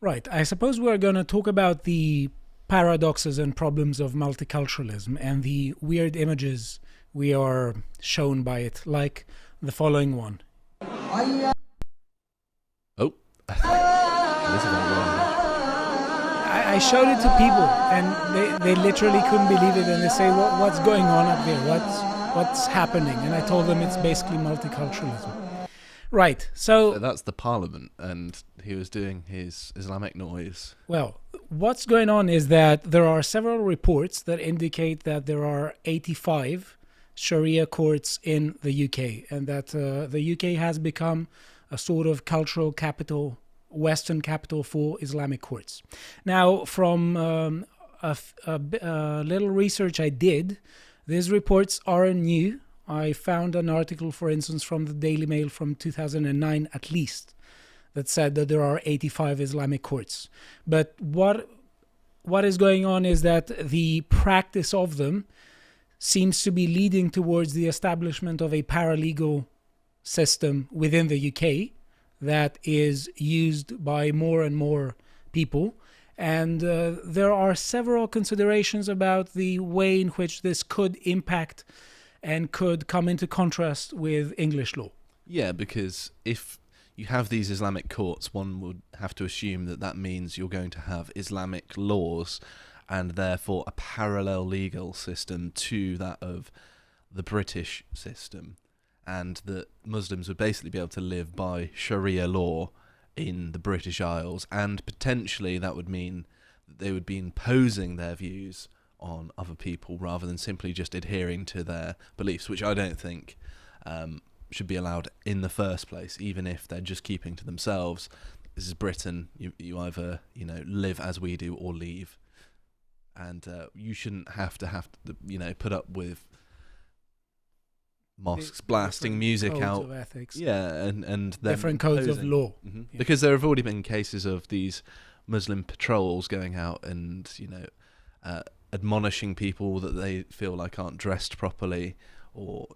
Right. I suppose we're going to talk about the paradoxes and problems of multiculturalism and the weird images we are shown by it, like the following one. Oh, this is I showed it to people, and they literally couldn't believe it, and they say, what's going on up there? What's happening? And I told them it's basically multiculturalism. Right, so that's the parliament, and he was doing his Islamic noise. Well, what's going on is that there are several reports that indicate that there are 85 Sharia courts in the UK, and that the UK has become a sort of cultural capital, Western capital for Islamic courts. Now, from a little research I did, these reports are new. I found an article, for instance, from the Daily Mail from 2009 at least, that said that there are 85 Islamic courts. But what is going on is that the practice of them seems to be leading towards the establishment of a paralegal system within the UK that is used by more and more people. And there are several considerations about the way in which this could impact and could come into contrast with English law. Yeah, because if you have these Islamic courts, one would have to assume that that means you're going to have Islamic laws and therefore a parallel legal system to that of the British system, and that Muslims would basically be able to live by Sharia law in the British Isles, and potentially that would mean that they would be imposing their views on other people rather than simply just adhering to their beliefs, which I don't think should be allowed in the first place, even if they're just keeping to themselves. This is Britain. You either live as we do or leave, and you shouldn't have to put up with mosques blasting music codes out of ethics. and different codes of law. Yeah. Because there have already been cases of these Muslim patrols going out and admonishing people that they feel like aren't dressed properly, or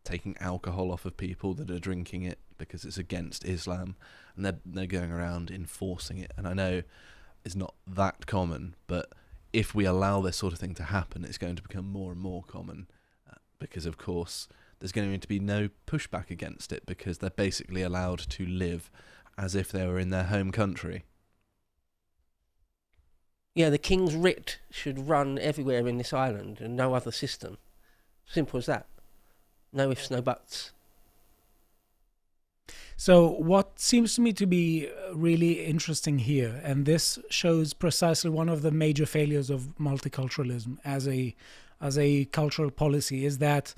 taking alcohol off of people that are drinking it because it's against Islam, and they're going around enforcing it. And I know it's not that common, but if we allow this sort of thing to happen, it's going to become more and more common, because of course there's going to be no pushback against it, because they're basically allowed to live as if they were in their home country. Yeah, the King's Writ should run everywhere in this island and no other system. Simple as that. No ifs, no buts. So what seems to me to be really interesting here, and this shows precisely one of the major failures of multiculturalism as a cultural policy, is that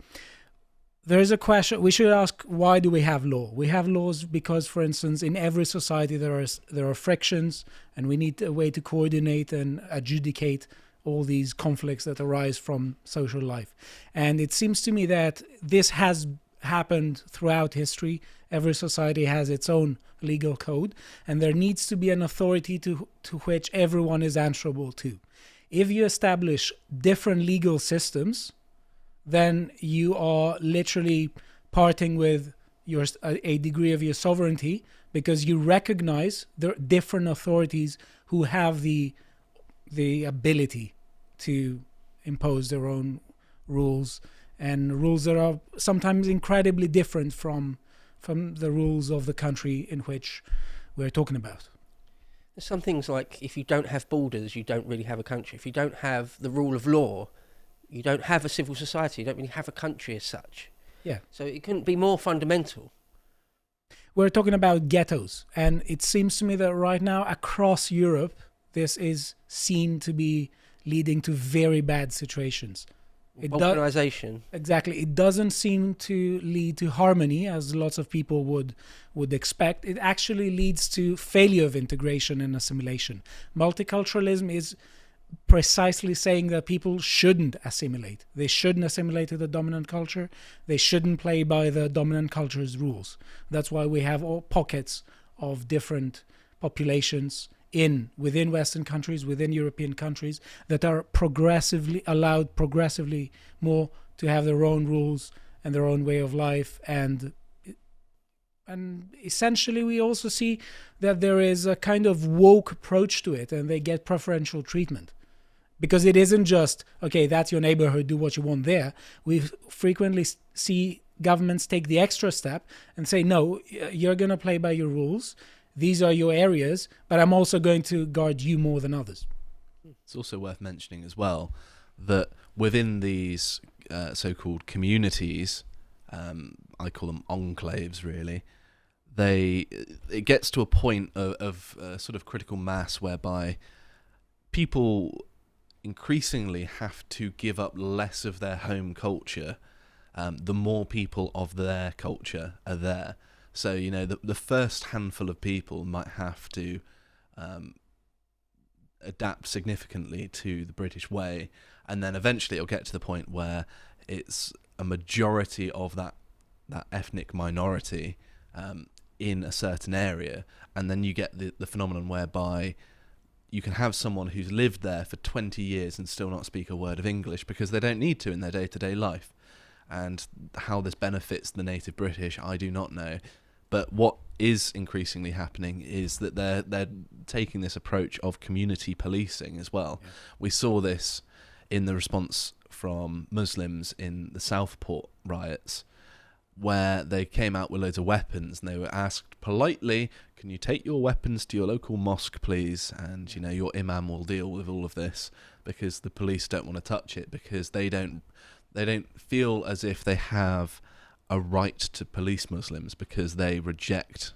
there is a question. We should ask, why do we have law? We have laws because, for instance, in every society there are frictions, and we need a way to coordinate and adjudicate all these conflicts that arise from social life. And it seems to me that this has happened throughout history. Every society has its own legal code, and there needs to be an authority to which everyone is answerable to. If you establish different legal systems, then you are literally parting with a degree of your sovereignty, because you recognize there are different authorities who have the ability to impose their own rules, and rules that are sometimes incredibly different from the rules of the country in which we're talking about. There's some things like, if you don't have borders, you don't really have a country. If you don't have the rule of law, you don't have a civil society. You don't really have a country as such. Yeah. So it couldn't be more fundamental. We're talking about ghettos, and it seems to me that right now across Europe, this is seen to be leading to very bad situations. Balkanization. Exactly. It doesn't seem to lead to harmony, as lots of people would expect. It actually leads to failure of integration and assimilation. Multiculturalism is precisely saying that people shouldn't assimilate. They shouldn't assimilate to the dominant culture. They shouldn't play by the dominant culture's rules. That's why we have all pockets of different populations within Western countries, within European countries, that are allowed progressively more to have their own rules and their own way of life, and And essentially, we also see that there is a kind of woke approach to it, and they get preferential treatment. Because it isn't just, okay, that's your neighborhood, do what you want there. We frequently see governments take the extra step and say, no, you're going to play by your rules. These are your areas, but I'm also going to guard you more than others. It's also worth mentioning as well that within these so-called communities, I call them enclaves really, it gets to a point of sort of critical mass whereby people increasingly have to give up less of their home culture the more people of their culture are there. So, you know, the first handful of people might have to adapt significantly to the British way, and then eventually it'll get to the point where it's a majority of that ethnic minority in a certain area, and then you get the phenomenon whereby you can have someone who's lived there for 20 years and still not speak a word of English because they don't need to in their day-to-day life. And how this benefits the native British, I do not know. But what is increasingly happening is that they're taking this approach of community policing as well. Yeah. We saw this in the response from Muslims in the Southport riots, where they came out with loads of weapons and they were asked politely, can you take your weapons to your local mosque, please? And, you know, your imam will deal with all of this, because the police don't want to touch it, because they don't feel as if they have a right to police Muslims, because they reject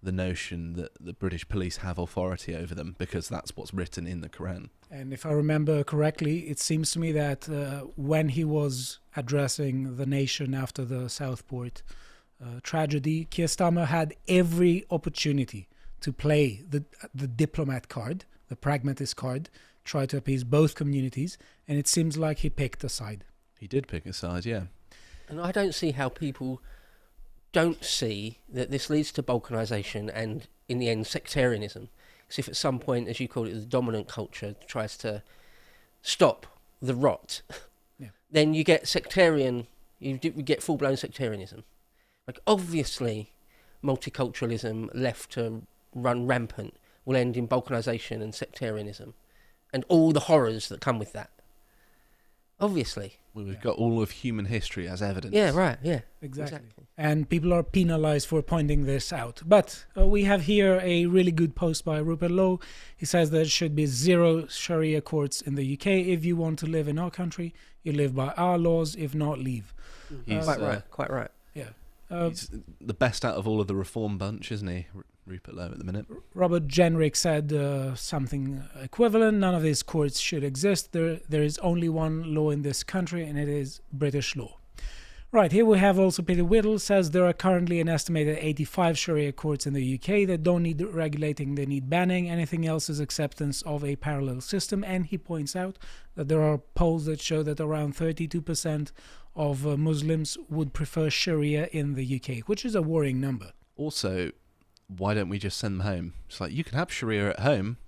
the notion that the British police have authority over them, because that's what's written in the Quran. And if I remember correctly, it seems to me that when he was addressing the nation after the Southport tragedy, Keir Starmer had every opportunity to play the diplomat card, the pragmatist card, try to appease both communities, and it seems like he picked a side. He did pick a side, yeah. And I don't see how people don't see that this leads to balkanisation and, in the end, sectarianism. Because if at some point, as you call it, the dominant culture tries to stop the rot, then you get sectarian, you get full-blown sectarianism. Like, obviously, multiculturalism left to run rampant will end in balkanisation and sectarianism and all the horrors that come with that. Obviously. Well, we've got all of human history as evidence. Yeah, right, yeah. Exactly. And people are penalized for pointing this out. But we have here a really good post by Rupert Lowe. He says there should be 0 Sharia courts in the UK. If you want to live in our country, you live by our laws. If not, leave. Quite right. Yeah. He's the best out of all of the reform bunch, isn't he, Rupert Lowe, at the minute? Robert Jenrick said something equivalent. None of these courts should exist. There is only one law in this country, and it is British law. Right, here we have also Peter Whittle says there are currently an estimated 85 Sharia courts in the UK that don't need regulating, they need banning. Anything else is acceptance of a parallel system. And he points out that there are polls that show that around 32% of Muslims would prefer Sharia in the UK, which is a worrying number. Also, why don't we just send them home? It's like, you can have Sharia at home,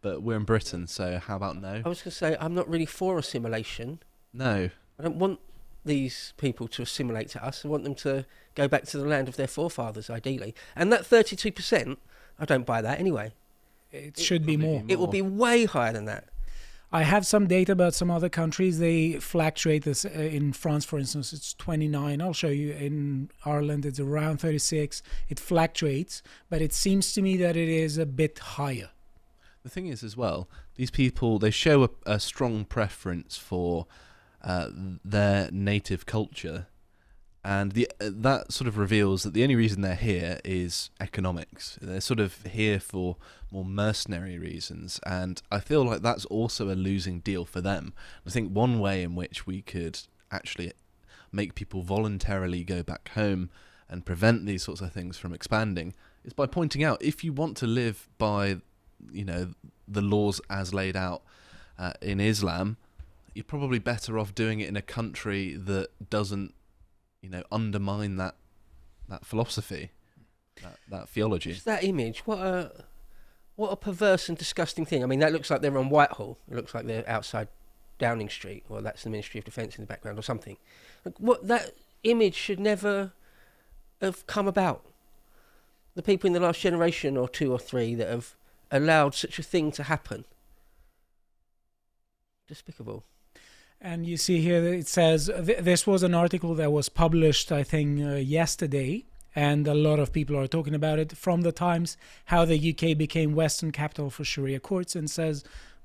but we're in Britain, so how about no? I was going to say, I'm not really for assimilation. No. I don't want these people to assimilate to us. I want them to go back to the land of their forefathers, ideally. And that 32%, I don't buy that anyway. It should be more. It will be way higher than that. I have some data about some other countries. They fluctuate. This in France, for instance, it's 29. I'll show you. In Ireland, it's around 36. It fluctuates, but it seems to me that it is a bit higher. The thing is, as well, these people, they show a strong preference for their native culture, and that sort of reveals that the only reason they're here is economics. They're sort of here for more mercenary reasons, and I feel like that's also a losing deal for them. I think one way in which we could actually make people voluntarily go back home and prevent these sorts of things from expanding is by pointing out, if you want to live by, you know, the laws as laid out in Islam, you're probably better off doing it in a country that doesn't, you know, undermine that philosophy, that theology. Just that image, what a perverse and disgusting thing. I mean, that looks like they're on Whitehall. It looks like they're outside Downing Street, or that's the Ministry of Defence in the background or something. Like, what, that image should never have come about. the people in the last generation or 2 or 3 that have allowed such a thing to happen. Despicable. And you see here that it says this was an article that was published, I think, yesterday, and a lot of people are talking about it, from the Times, how the UK became Western capital for Sharia courts, and says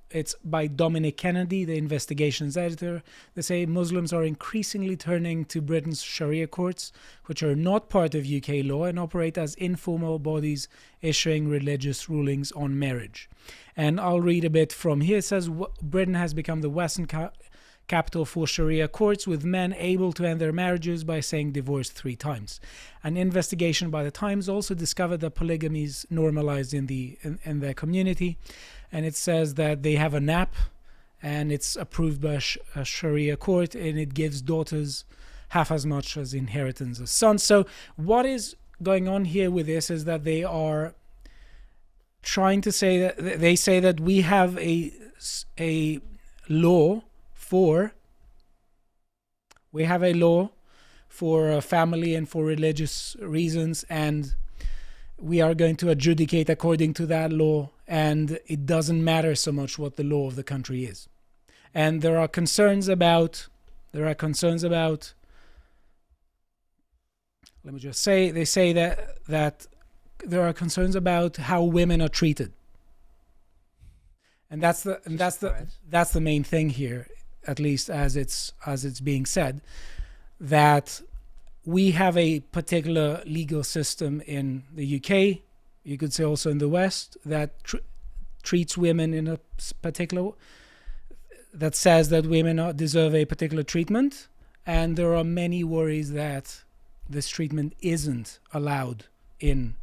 it's by Dominic Kennedy, the investigations editor. They say Muslims are increasingly turning to Britain's Sharia courts, which are not part of UK law and operate as informal bodies issuing religious rulings on marriage. And I'll read a bit from here. It says Britain has become the Western capital for Sharia courts, with men able to end their marriages by saying divorce 3 times. An investigation by the Times also discovered that polygamy is normalized in their community, and it says that they have an app, and it's approved by a Sharia court, and it gives daughters half as much as inheritance as sons. So what is going on here with this is that they are trying to say that they say that we have a law for family and for religious reasons, and we are going to adjudicate according to that law, and it doesn't matter so much what the law of the country is. And there are concerns about let me just say, they say that there are concerns about how women are treated, and that's the main thing here, at least as it's being said, that we have a particular legal system in the UK, you could say also in the West, that treats women in a particular, that says that women deserve a particular treatment, and there are many worries that this treatment isn't allowed in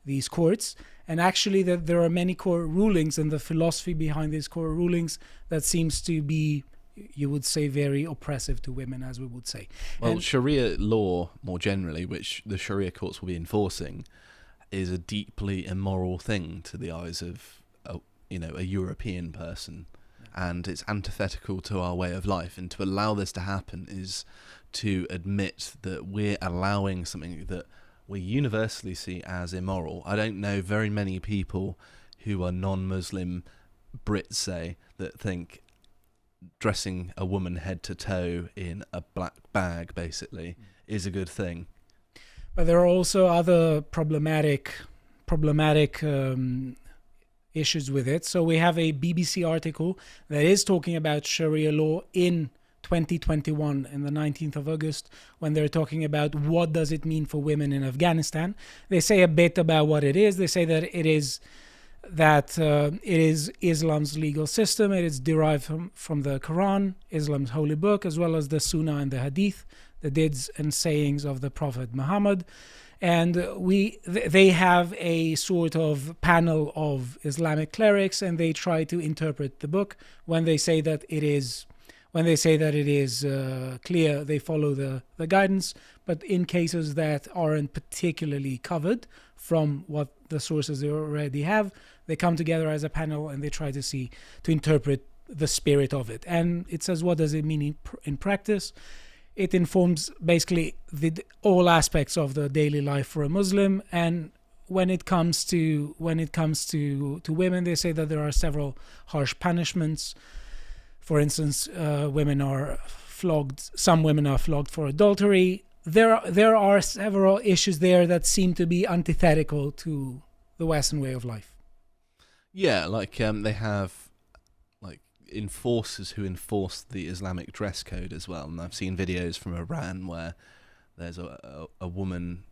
these courts, and actually that there are many court rulings, and the philosophy behind these court rulings that seems to be, you would say, very oppressive to women, as we would say. Well, Sharia law more generally, which the Sharia courts will be enforcing, is a deeply immoral thing to the eyes of a European person, and it's antithetical to our way of life. And to allow this to happen is to admit that we're allowing something that we universally see as immoral. I don't know very many people who are non-Muslim Brits, say, that think dressing a woman head to toe in a black bag basically is a good thing. But there are also other problematic issues with it. So we have a BBC article that is talking about Sharia law in 2021, in the 19th of August, when they're talking about what does it mean for women in Afghanistan. They say a bit about what it is. They say that it is Islam's legal system. It is derived from the Quran, Islam's holy book, as well as the Sunnah and the Hadith, the deeds and sayings of the Prophet Muhammad. And they have a sort of panel of Islamic clerics, and they try to interpret the book. When they say that it is clear, they follow the guidance. But in cases that aren't particularly covered from what the sources they already have, they come together as a panel and they try to interpret the spirit of it. And it says, what does it mean in practice? It informs basically all aspects of the daily life for a Muslim. And when it comes to women, they say that there are several harsh punishments. For instance, women are flogged. Some women are flogged for adultery. There are several issues there that seem to be antithetical to the Western way of life. Yeah, like they have like enforcers who enforce the Islamic dress code as well. And I've seen videos from Iran where there's a woman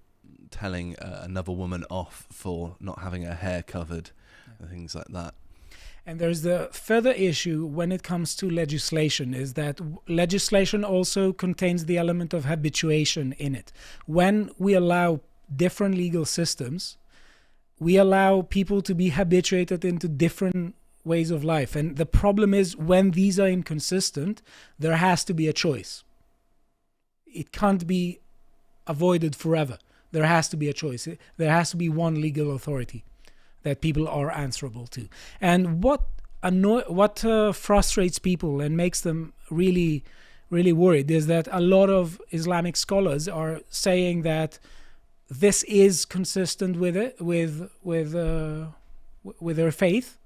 telling another woman off for not having her hair covered, and things like that. And there's the further issue when it comes to legislation, is that legislation also contains the element of habituation in it. When we allow different legal systems, we allow people to be habituated into different ways of life. And the problem is, when these are inconsistent, there has to be a choice. It can't be avoided forever. There has to be a choice. There has to be one legal authority that people are answerable to. And what frustrates people and makes them really, really worried is that a lot of Islamic scholars are saying that this is consistent with it, with their faith,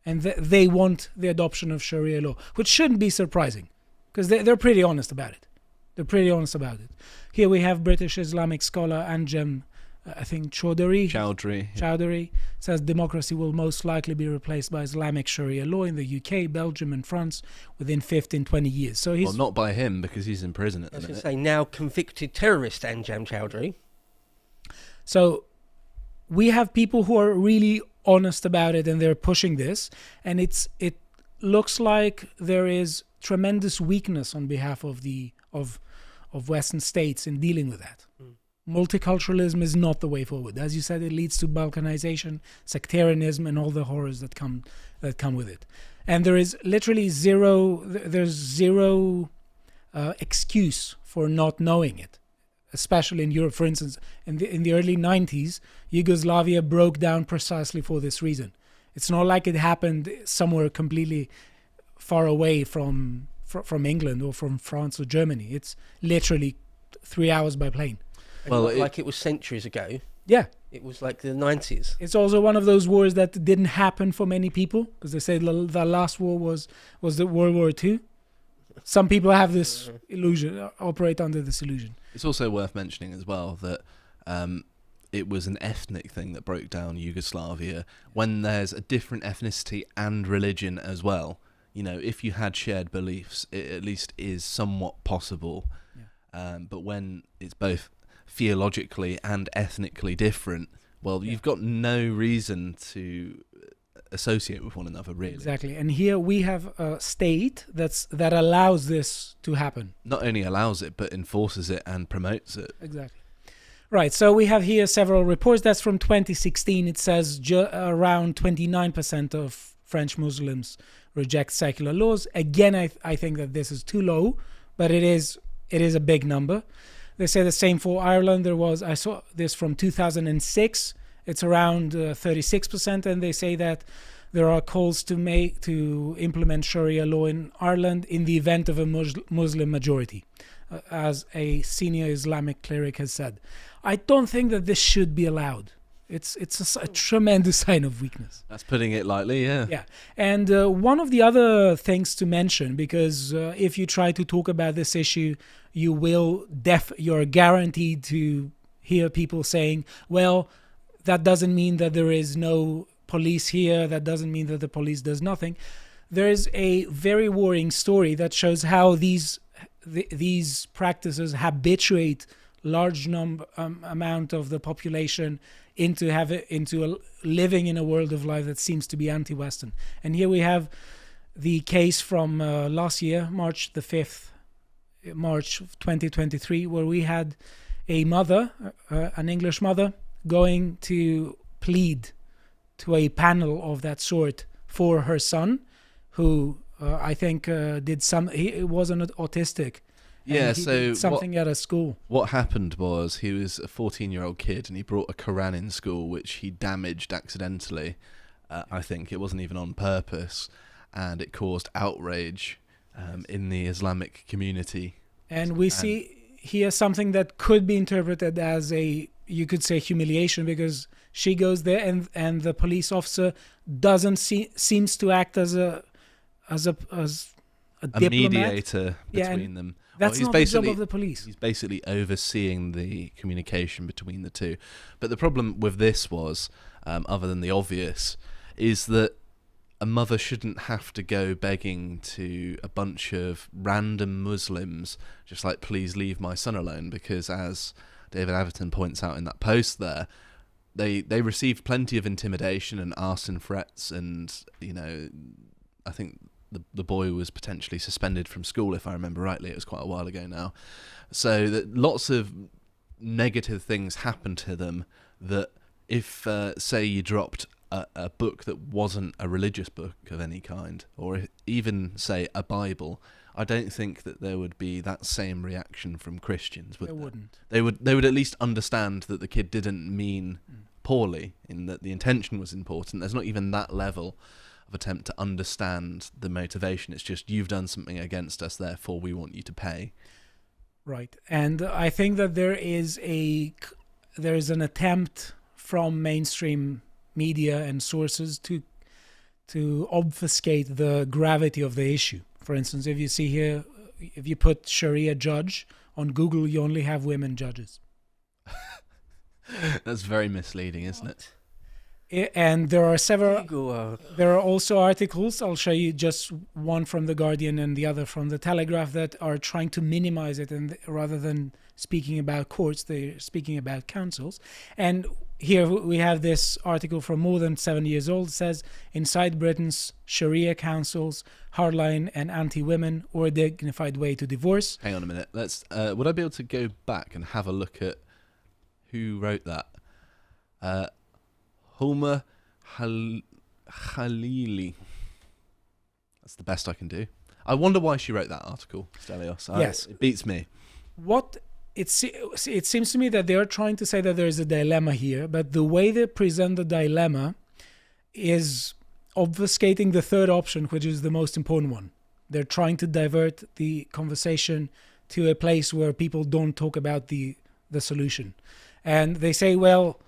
and they want the adoption of Sharia law, which shouldn't be surprising, because they're pretty honest about it. They're pretty honest about it. Here we have British Islamic scholar Anjem, I think Chowdhury says democracy will most likely be replaced by Islamic Sharia law in the UK, Belgium and France within 15-20 years. So he's... Well, not by him, because he's in prison at the minute. I was going to say, now convicted terrorist Anjem Chowdhury. So we have people who are really honest about it, and they're pushing this, and it looks like there is tremendous weakness on behalf of Western states in dealing with that. Multiculturalism is not the way forward. As you said, it leads to balkanization, sectarianism, and all the horrors that come with it. And there is literally zero excuse for not knowing it, especially in Europe. For instance, in the early 90s, Yugoslavia broke down precisely for this reason. It's not like it happened somewhere completely far away from England or from France or Germany. It's literally 3 hours by plane. Well, like it was centuries ago. Yeah. It was like the 90s. It's also one of those wars that didn't happen for many people, because they say the last war was the World War II. Some people have this illusion, operate under this illusion. It's also worth mentioning as well that it was an ethnic thing that broke down Yugoslavia. When there's a different ethnicity and religion as well, you know, if you had shared beliefs, it at least is somewhat possible. Yeah. But when it's both theologically and ethnically different, well, you've got no reason to associate with one another, really. Exactly. And here we have a state that allows this to happen. Not only allows it, but enforces it and promotes it. Exactly. Right. So we have here several reports. That's from 2016. It says around 29% of French Muslims reject secular laws. Again, I think that this is too low, but it is a big number. They say the same for Ireland. I saw this from 2006. It's around 36%, and they say that there are calls to implement Sharia law in Ireland in the event of a Muslim majority, as a senior Islamic cleric has said. I don't think that this should be allowed. It's a tremendous sign of weakness. That's putting it lightly, yeah. Yeah, and one of the other things to mention, because if you try to talk about this issue, you're guaranteed to hear people saying, well, that doesn't mean that there is no police here. That doesn't mean that the police does nothing. There is a very worrying story that shows how these practices habituate large amount of the population into living in a world of life that seems to be anti-Western. And here we have the case from last year, March 2023, where we had a mother, an English mother, going to plead to a panel of that sort for her son, who I think he wasn't autistic. Yeah, he so did something at a school. What happened was he was a 14-year-old kid, and he brought a Quran in school, which he damaged accidentally. I think it wasn't even on purpose, and it caused outrage in the Islamic community. And we see here something that could be interpreted as you could say humiliation, because she goes there and the police officer seems to act as a diplomat, mediator between them. That's not the job of the police. He's basically overseeing the communication between the two. But the problem with this was, other than the obvious, is that a mother shouldn't have to go begging to a bunch of random Muslims, just like, please leave my son alone, because as David Atherton points out in that post there, they received plenty of intimidation and arson threats, and, you know, I think the boy was potentially suspended from school, if I remember rightly. It was quite a while ago now. So that lots of negative things happened to them that if, say, you dropped a book that wasn't a religious book of any kind, or even, say, a Bible, I don't think that there would be that same reaction from Christians, would there? Wouldn't. They would at least understand that the kid didn't mean poorly, in that the intention was important. There's not even that level of attempt to understand the motivation. It's just, you've done something against us, therefore we want you to pay. Right. And I think that there is a there is an attempt from mainstream media and sources to obfuscate the gravity of the issue. For instance, if you see here, if you put Sharia judge on Google, you only have women judges. That's very misleading, isn't it? And there are several. Google, There are also articles. I'll show you just one from the Guardian and the other from the Telegraph that are trying to minimize it, and rather than speaking about courts, they're speaking about councils. And here we have this article from more than 7 years old. It says, inside Britain's Sharia councils, hardline and anti-women, or a dignified way to divorce. Hang on a minute. Let's. Would I be able to go back and have a look at who wrote that? Huma Khalili. That's the best I can do. I wonder why she wrote that article, Stelios. Yes. It beats me. What it seems to me that they are trying to say that there is a dilemma here, but the way they present the dilemma is obfuscating the third option, which is the most important one. They're trying to divert the conversation to a place where people don't talk about the solution. And they say, well,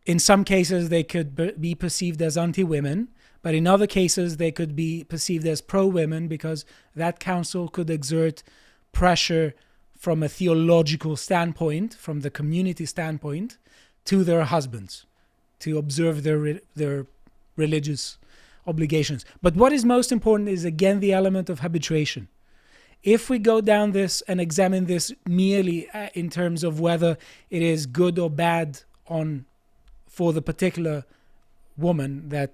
in some cases they could be perceived as anti-women, but in other cases they could be perceived as pro-women because that council could exert pressure from a theological standpoint, from the community standpoint, to their husbands to observe their religious obligations. But what is most important is, again, the element of habituation. If we go down this and examine this merely in terms of whether it is good or bad for the particular woman that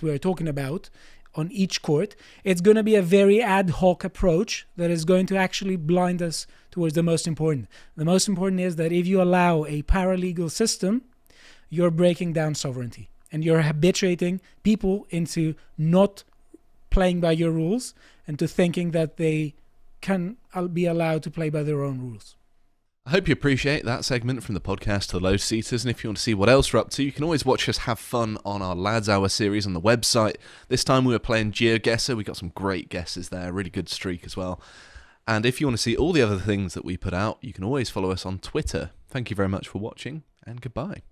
we're talking about on each court, it's going to be a very ad hoc approach that is going to actually blind us towards the most important. The most important is that if you allow a paralegal system, you're breaking down sovereignty and you're habituating people into not playing by your rules and to thinking that they can be allowed to play by their own rules. I hope you appreciate that segment from the podcast to the Lotus Eaters, and if you want to see what else we're up to, you can always watch us have fun on our Lads Hour series on the website. This time we were playing GeoGuessr. We got some great guesses there, really good streak as well. And if you want to see all the other things that we put out, you can always follow us on Twitter. Thank you very much for watching, and goodbye.